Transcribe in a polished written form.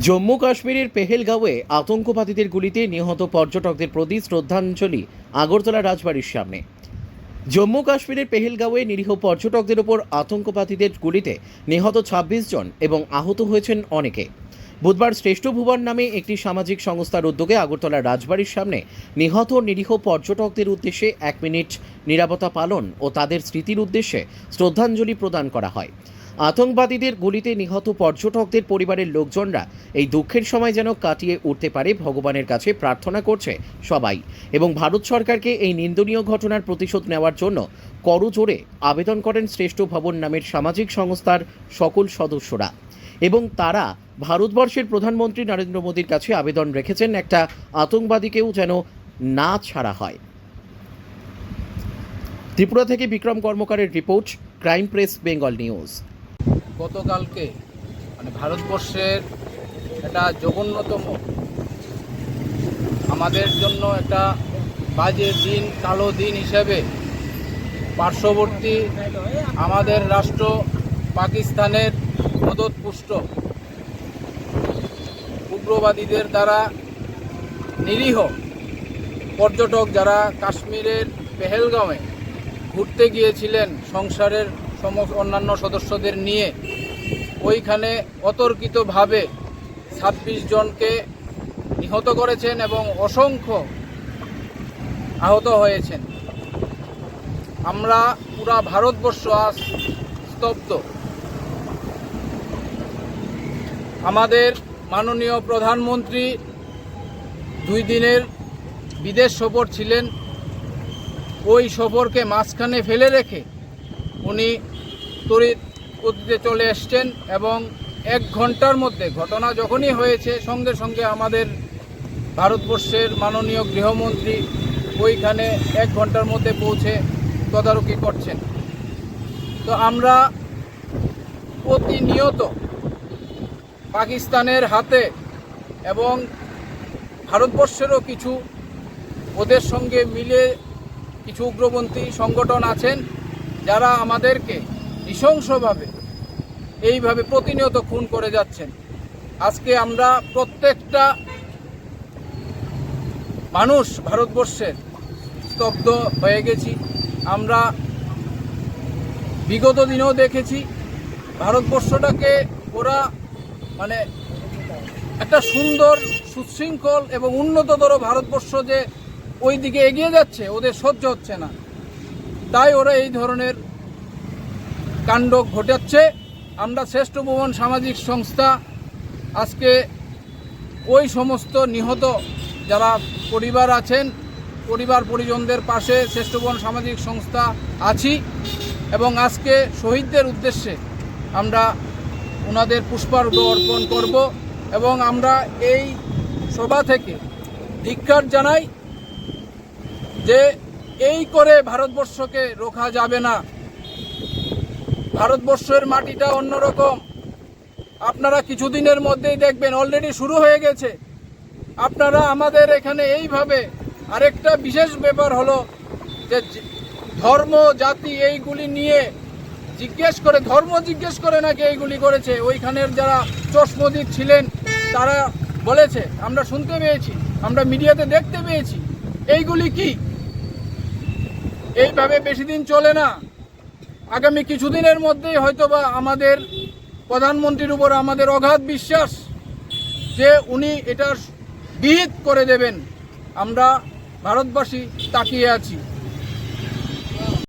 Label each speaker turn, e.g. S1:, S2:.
S1: জম্মু কাশ্মীরের পেহেলগাঁওয়ে আতঙ্কবাদীদের গুলিতে নিহত পর্যটকদের প্রতি শ্রদ্ধাঞ্জলি আগরতলা রাজবাড়ির সামনে। জম্মু কাশ্মীরের পেহেলগাঁওয়ে নিরীহ পর্যটকদের ওপর আতঙ্কবাদীদের গুলিতে নিহত ২৬ জন এবং আহত হয়েছেন অনেকে। বুধবার শ্রেষ্ঠ ভুবন নামে একটি সামাজিক সংস্থার উদ্যোগে আগরতলা রাজবাড়ির সামনে নিহত নিরীহ পর্যটকদের উদ্দেশ্যে ১ মিনিট নীরবতা পালন ও তাদের স্মৃতির উদ্দেশ্যে শ্রদ্ধাঞ্জলি প্রদান করা হয়। আতঙ্কবাদীদের গুলিতে নিহত পর্যটকদের পরিবারের লোকজনরা এই দুঃখের সময় যেন কাটিয়ে উঠতে পারে ভগবানের কাছে প্রার্থনা করছে সবাই, এবং ভারত সরকারকে এই নিন্দনীয় ঘটনার প্রতিশোধ নেওয়ার জন্য করজোড়ে আবেদন করেন শ্রেষ্ঠ ভবন নামের সামাজিক সংস্থার সকল সদস্যরা। এবং তারা ভারতবর্ষের প্রধানমন্ত্রী নরেন্দ্র মোদীর কাছে আবেদন রেখেছেন একটা আতঙ্কবাদীকেও যেন না ছাড়া হয়। ত্রিপুরা থেকে বিক্রম কর্মকারের report, crime press Bengal news.
S2: গতকালকে ভারতবর্ষের একটা জঘন্যতম, আমাদের জন্য একটা বাজে দিন, কালো দিন হিসেবে পার্শ্ববর্তী আমাদের রাষ্ট্র পাকিস্তানের মদতপুষ্ট উগ্রবাদীদের দ্বারা নিরীহ পর্যটক যারা কাশ্মীরের পেহেলগাঁওয়ে ঘুরতে গিয়েছিলেন সংসারের অন্যান্য সদস্যদের নিয়ে, ওইখানে অতর্কিতভাবে ২৬ জনকে নিহত করেছেন এবং অসংখ্য আহত হয়েছেন। আমরা পুরা ভারতবর্ষ আজ স্তব্ধ। আমাদের মাননীয় প্রধানমন্ত্রী 2 দিনের বিদেশ সফর ছিলেন, ওই সফরকে মাঝখানে ফেলে রেখে উনি তড়িৎ গতিতে চলে এসছেন এবং 1 ঘন্টার মধ্যে, ঘটনা যখনই হয়েছে সঙ্গে সঙ্গে আমাদের ভারতবর্ষের মাননীয় গৃহমন্ত্রী ওইখানে 1 ঘন্টার মধ্যে পৌঁছে তদারকি করছেন। তো আমরা প্রতিনিয়ত পাকিস্তানের হাতে এবং ভারতবর্ষেরও কিছু ওদের সঙ্গে মিলে কিছু উগ্রপন্থী সংগঠন আছেন যারা আমাদেরকে নৃশংসভাবে এইভাবে প্রতিনিয়ত খুন করে যাচ্ছেন। আজকে আমরা প্রত্যেকটা মানুষ ভারতবর্ষের স্তব্ধ হয়ে গেছি। আমরা বিগত দিনেও দেখেছি ভারতবর্ষটাকে ওরা একটা সুন্দর, সুশৃঙ্খল এবং উন্নততর ভারতবর্ষ যে ওই দিকে এগিয়ে যাচ্ছে, ওদের সহ্য হচ্ছে না, তাই ওরা এই ধরনের কাণ্ড ঘটাচ্ছে। আমরা শ্রেষ্ঠ ভুবন সামাজিক সংস্থা আজকে ওই সমস্ত নিহত যারা পরিবার আছেন, পরিবার পরিজনদের পাশে শ্রেষ্ঠ ভুবন সামাজিক সংস্থা আছি এবং আজকে শহীদদের উদ্দেশ্যে আমরা ওনাদের পুষ্পার্ঘ্য অর্পণ করব এবং আমরা এই সভা থেকে ধিক্কার জানাই যে এই করে ভারতবর্ষকে রোখা যাবে না। ভারতবর্ষের মাটিটা অন্যরকম। আপনারা কিছুদিনের মধ্যেই দেখবেন, অলরেডি শুরু হয়ে গেছে। আপনারা আমাদের এখানে এইভাবে আরেকটা বিশেষ ব্যাপার হলো যে ধর্ম, জাতি এইগুলি নিয়ে ধর্ম জিজ্ঞেস করে নাকি এইগুলি করেছে। ওইখানের যারা চশমদিদ ছিলেন তারা বলেছে, আমরা শুনতে পেয়েছি, আমরা মিডিয়াতে দেখতে পেয়েছি। এইগুলি কি? এইভাবে বেশি দিন চলে না। আগামী কিছুদিনের মধ্যেই হয়তোবা আমাদের প্রধানমন্ত্রীর উপর আমাদের অগাধ বিশ্বাস যে উনি এটা বিহিত করে দেবেন। আমরা ভারতবাসী তাকিয়ে আছি।